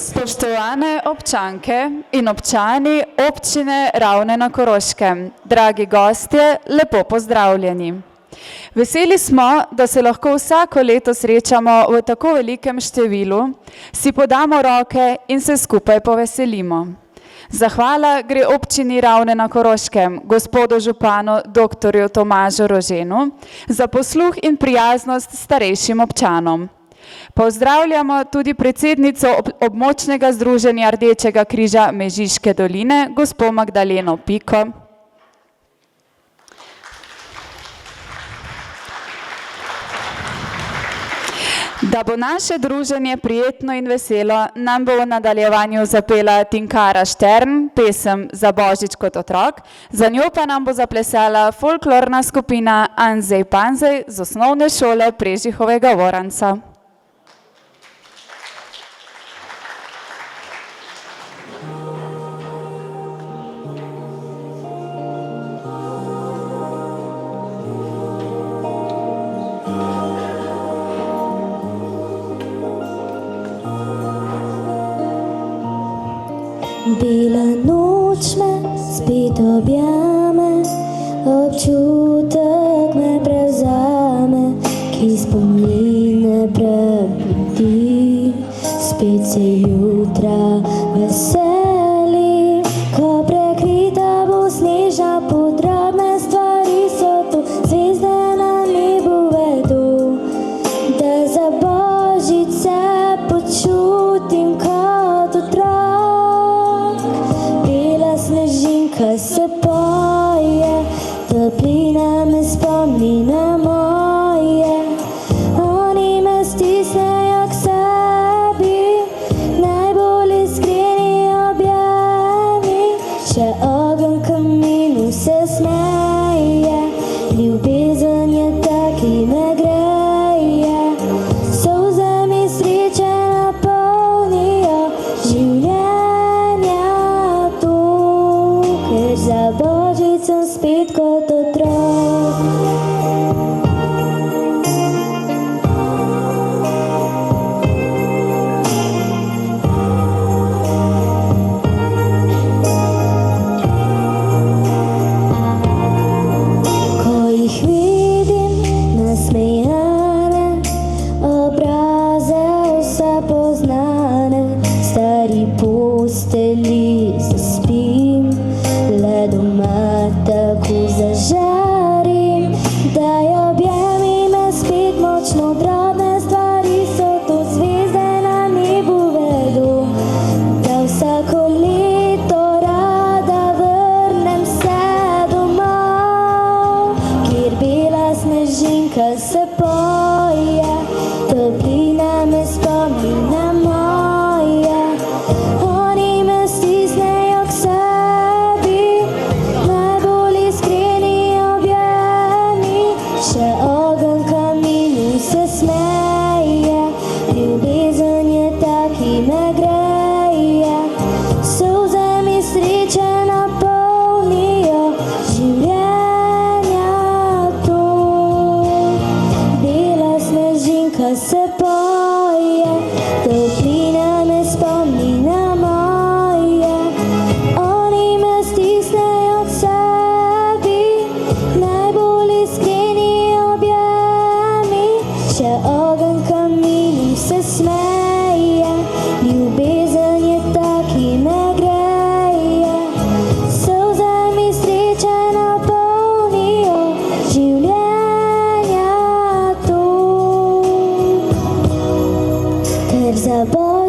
Spoštovane občanke in občani občine Ravne na Koroškem, dragi gostje, lepo pozdravljeni. Veseli smo, da se lahko vsako leto srečamo v tako velikem številu, si podamo roke in se skupaj poveselimo. Zahvala gre občini Ravne na Koroškem, gospodu županu dr. Tomažu Roženu, za posluh in prijaznost starejšim občanom. Pozdravljamo tudi predsednico območnega združenja Rdečega križa Mežiške doline, gospo Magdaleno Piko. Da bo naše druženje prijetno in veselo, nam bo v nadaljevanju zapela Tinkara Štern, pesem Za Božič kot otrok, za njo pa nam bo zaplesala folklorna skupina Anzej Panzej z osnovne šole Prežihovega Voranca. Bela noč me spet objame, občutek me prevzame, ki spomine prebudi. Spet se jutra veseli, ko prekrita bo snežna podrobne stvari so tu, zvezde na nebu vedo, da za Božič se počutim kot otrok. Snežinka se poje, toplina me spomni na moje. Oni me stisnejo k sebi, najbolj iskreni objemi. Še ogenj kaminu se smeje, ljubezen je ta, ki me greje. Solzami sreče napolnijo življenje. Za Božič sem spet kot otrok. Ko jih vidim nasmejane, obraze vse poznane, stari posteli zaspim, le doma tako zažarim, da jo objemi me spet močno. Drobne stvari so to, zvezde na nebu vedo, da vsako leto rada vrnem se domov, kjer bela snežinka se poje, toplina me spomni na moje. Oni me stisnejo k sebi, še ogenj kaminu se smeje, ljubezen je ta, ki me greje. Solzami sreče napolnijo življenja tu. Bela snežinka se poje, toplina me spomni na moje. Oni me stisnejo k sebi, najbolj iskreni objemi. Še ogenj kaminu se smeje, ljubezen je ta, ki me greje. Solzami sreče napolnijo življenja tu. Ker za Božič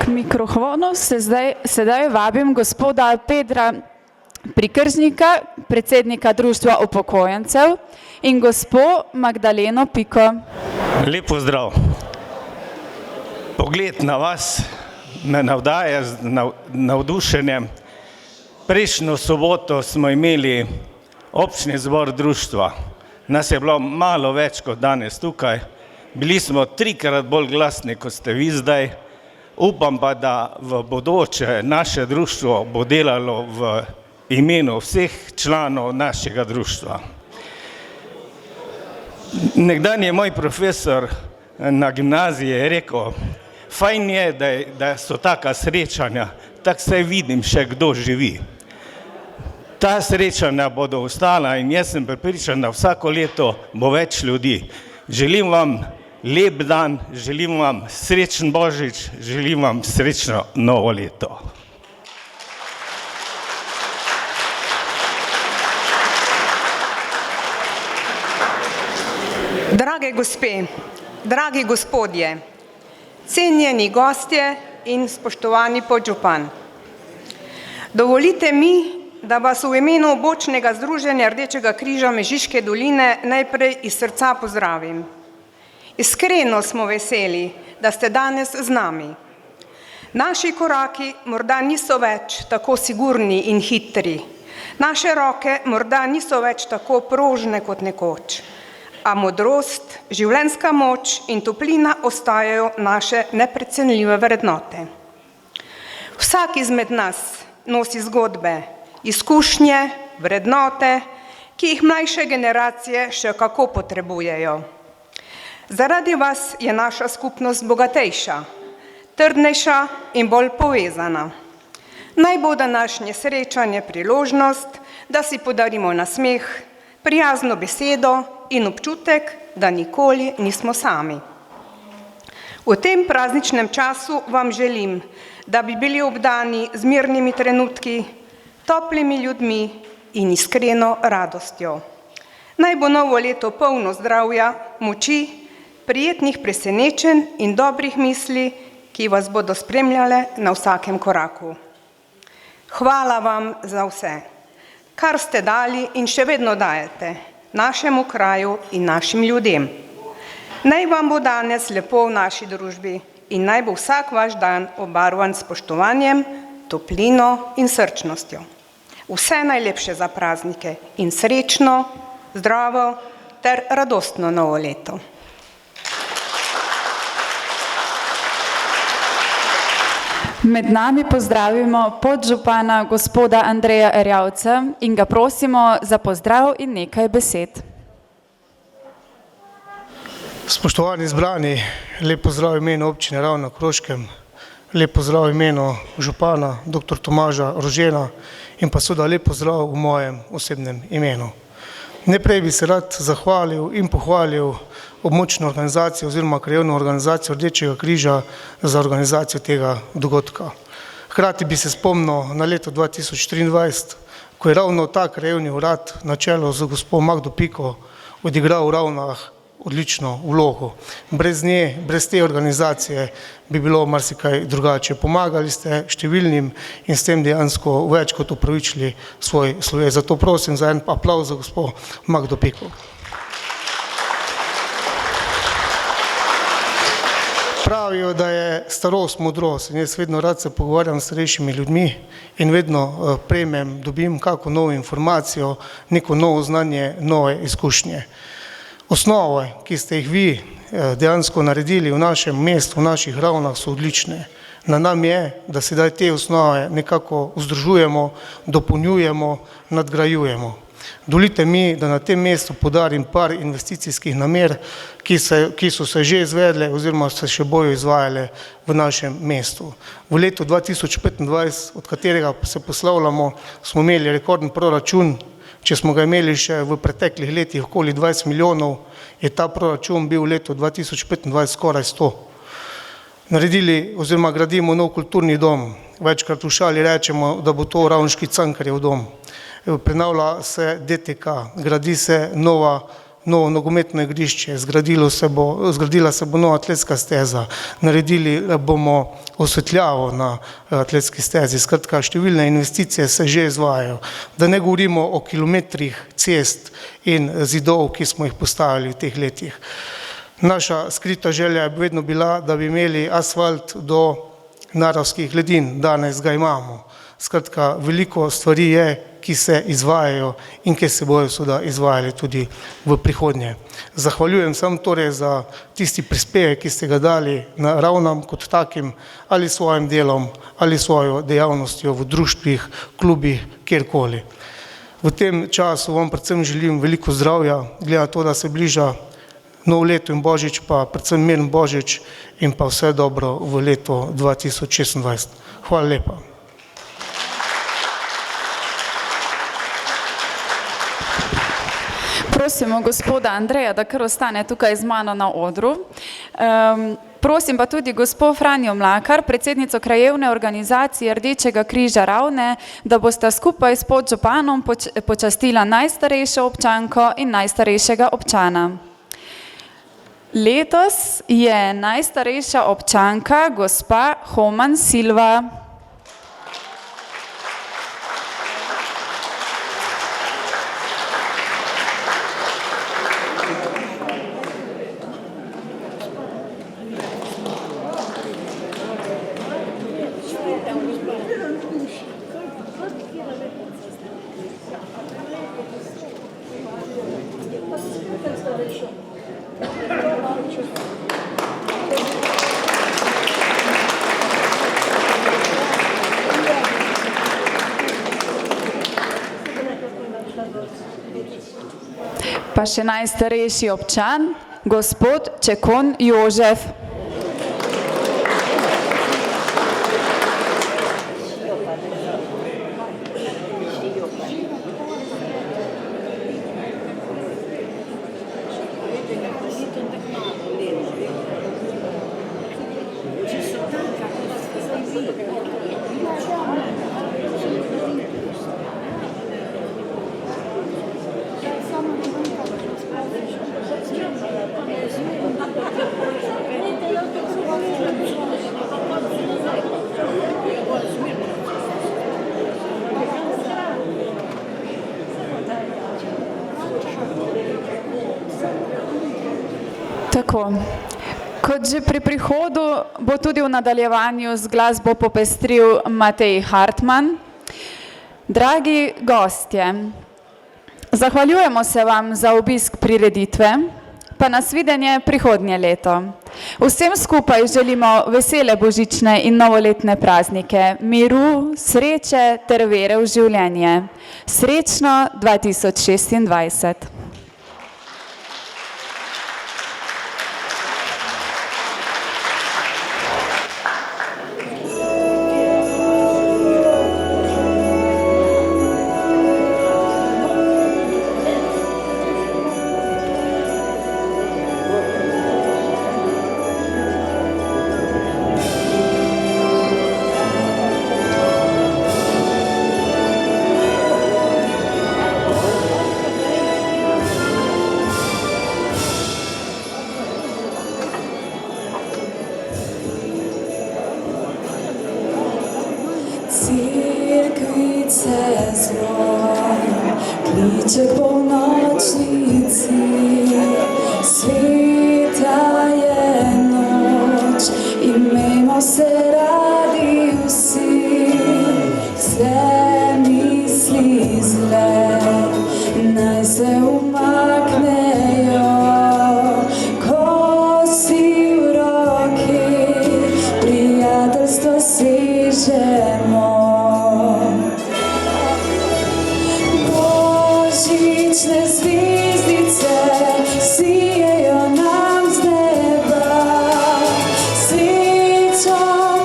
K mikrofonu sedaj vabim gospoda Pedra Prikržnika, predsednika Društva upokojencev, in gospo Magdaleno Piko. Lep pozdrav. Pogled na vas me navdaja z navdušenjem. Prejšnjo soboto smo imeli občni zbor društva. Nas je bilo malo več kot danes tukaj. Bili smo 3-krat bolj glasni, kot ste vi zdaj. Upam pa, da v bodoče naše društvo bo delalo v imenu vseh članov našega društva. Nekdanji moj profesor na gimnaziji je rekel, fajn je, da so taka srečanja, tako se vidim še kdo živi. Ta srečanja bodo ostala in jaz sem prepričan, da vsako leto bo več ljudi. Želim vam lep dan, želim vam srečen Božič, želim vam srečno novo leto. Drage gospe, dragi gospodje, cenjeni gostje in spoštovani podžupan. Dovolite mi, da vas v imenu Bočnega združenja Rdečega križa Mežiške doline najprej iz srca pozdravim. Iskreno smo veseli, da ste danes z nami. Naši koraki morda niso več tako sigurni in hitri. Naše roke morda niso več tako prožne kot nekoč. A modrost, življenjska moč in toplina ostajajo naše neprecenljive vrednote. Vsak izmed nas nosi zgodbe, izkušnje, vrednote, ki jih mlajše generacije še kako potrebujejo. Zaradi vas je naša skupnost bogatejša, trdnejša in bolj povezana. Naj bo današnje srečanje priložnost, da si podarimo nasmeh, prijazno besedo in občutek, da nikoli nismo sami. V tem prazničnem času vam želim, da bi bili obdani z mirnimi trenutki, toplimi ljudmi in iskreno radostjo. Naj bo novo leto polno zdravja, moči, prijetnih presenečenj in dobrih misli, ki vas bodo spremljale na vsakem koraku. Hvala vam za vse, kar ste dali in še vedno dajete našemu kraju in našim ljudem. Naj vam bo danes lepo v naši družbi in naj bo vsak vaš dan obarvan s spoštovanjem, toplino in srčnostjo. Vse najlepše za praznike in srečno, zdravo ter radostno novo leto. Med nami pozdravimo podžupana gospoda Andreja Erjavca in ga prosimo za pozdrav in nekaj besed. Spoštovani zbrani, lep pozdrav v imenu občine Ravne na Koroškem, lep pozdrav v imenu župana dr. Tomaža Rožena in pa seveda lep pozdrav v mojem osebnem imenu. Najprej bi se rad zahvalil in pohvalil območno organizacijo oziroma krajevno organizacijo Rdečega križa za organizacijo tega dogodka. Hkrati bi se spomnil na leto 2023, ko je ravno ta krajevni urad na čelu z gospo Magdo Piko odigral v Ravnah odlično vlogo. Brez nje, brez te organizacije bi bilo marsikaj drugače. Pomagali ste številnim in s tem dejansko več kot upravičili svoj sloves. Zato prosim za en aplavz za gospo Magdo Piko. Pravijo, da je starost modrost in jaz vedno rad se pogovarjam s starejšimi ljudmi in vedno dobim kako novo informacijo, neko novo znanje, nove izkušnje. Osnove, ki ste jih vi dejansko naredili v našem mestu, v naših Ravnah, so odlične. Na nam je, da sedaj te osnove nekako vzdržujemo, dopolnjujemo, nadgrajujemo. Dovolite mi, da na tem mestu podarim par investicijskih namer, ki so se že izvedle oziroma se še bojo izvajale v našem mestu. V letu 2025, od katerega se poslavljamo, smo imeli rekorden proračun. Če smo ga imeli še v preteklih letih okoli 20 milijonov, je ta proračun bil v letu 2025 skoraj 100. Naredili oziroma gradimo nov kulturni dom. Večkrat v šali rečemo, da bo to Ravniški Cankarjev dom. Prenavlja se DTK, gradi se nova novo nogometno igrišče, zgradila se bo nova atletska steza, naredili bomo osvetljavo na atletski stezi, skratka številne investicije se že izvajajo, da ne govorimo o kilometrih cest in zidov, ki smo jih postavili v teh letih. Naša skrita želja je vedno bila, da bi imeli asfalt do naravskih ledin, danes ga imamo. Skratka, veliko stvari je, ki se izvajajo in ki se bojo seveda izvajali tudi v prihodnje. Zahvaljujem sem torej za tisti prispevek, ki ste ga dali na Ravnam kot takim, ali svojim delom, ali svojo dejavnostjo v društvih, klubih, kjerkoli. V tem času vam predvsem želim veliko zdravja, glede na to, da se bliža novo leto in Božič, pa predvsem miren Božič in pa vse dobro v letu 2026. Hvala lepa. Prosimo gospoda Andreja, da kar ostane tukaj z mano na odru. Prosim pa tudi gospod Franjo Mlakar, predsednico krajevne organizacije Rdečega križa Ravne, da bosta skupaj s podžupanom počastila najstarejšo občanko in najstarejšega občana. Letos je najstarejša občanka gospa Homan Silva. Pa še najstarejši občan, gospod Čekon Jožef. Tako, kot že pri prihodu bo tudi v nadaljevanju z glasbo popestril Matej Hartman. Dragi gostje, zahvaljujemo se vam za obisk prireditve, pa nasvidenje prihodnje leto. Vsem skupaj želimo vesele božične in novoletne praznike, miru, sreče ter vere v življenje. Srečno 2026. Cerkvice zvon, kliček polnočnici, sveta je noč, imejmo se radi vsi, vse misli zle, naj se umaknejo, ko si v roki, prijateljstvo sežemo. Božične zvezdice sijejo nam z neba, srečo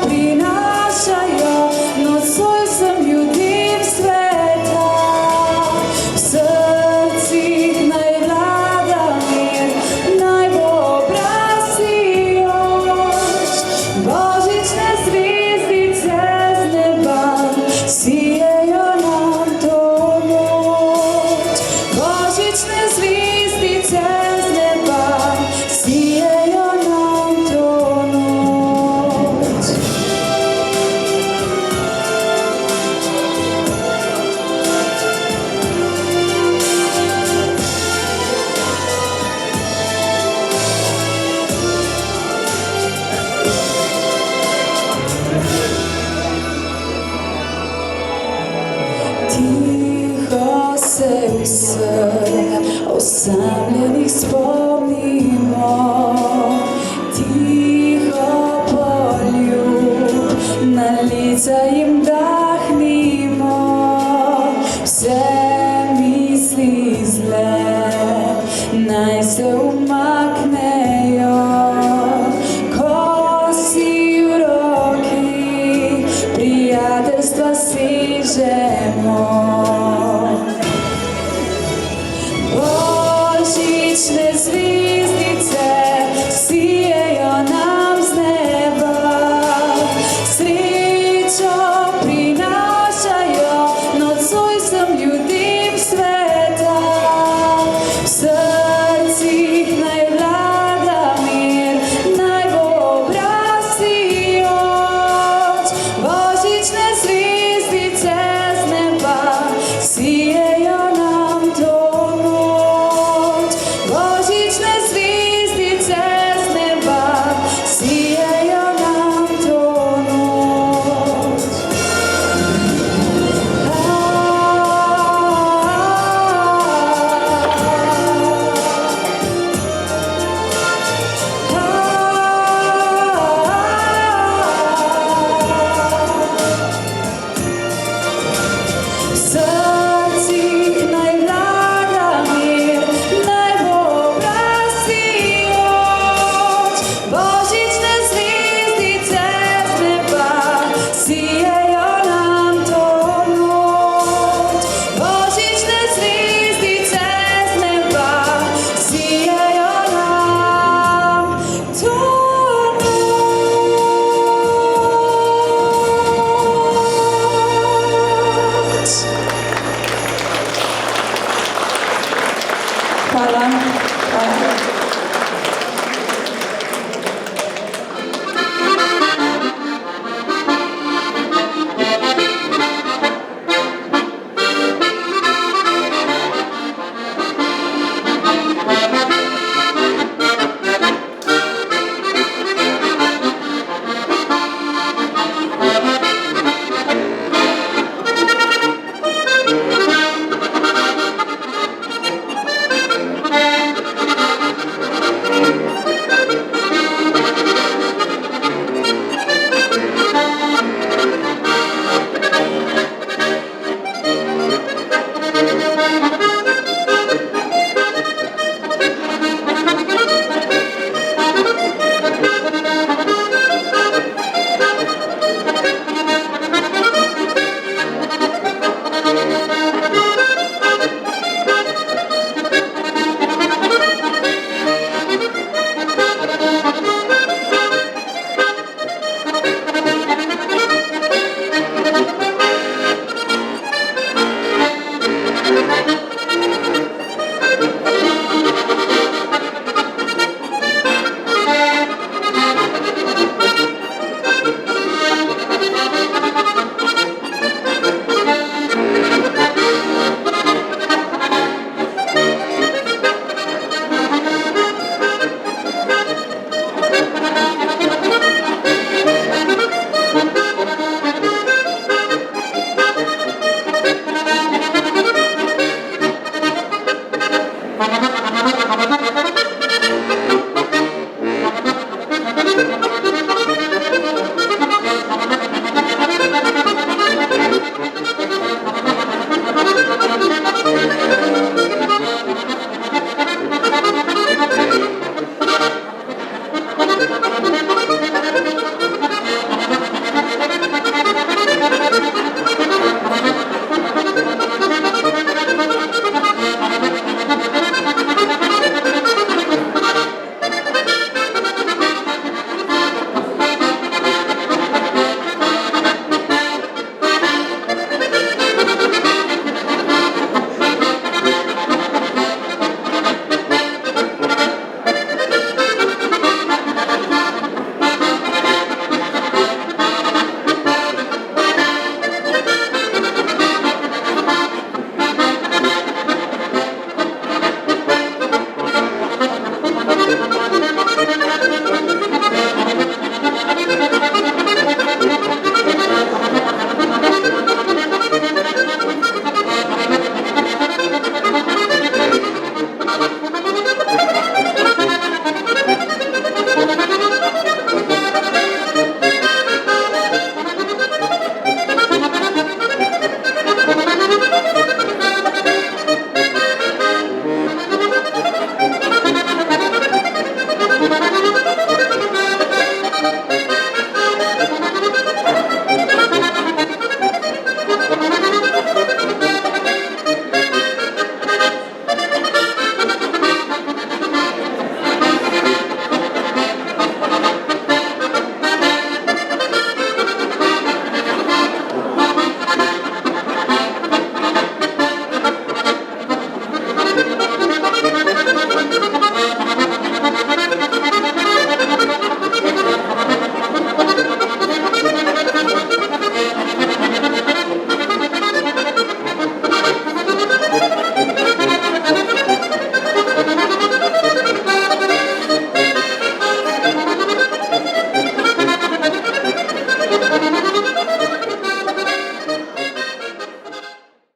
prinašajo nocoj vsem ljudem sveta. V srcih naj vlada mir, naj bo obraz sijoč, božične zvezdice z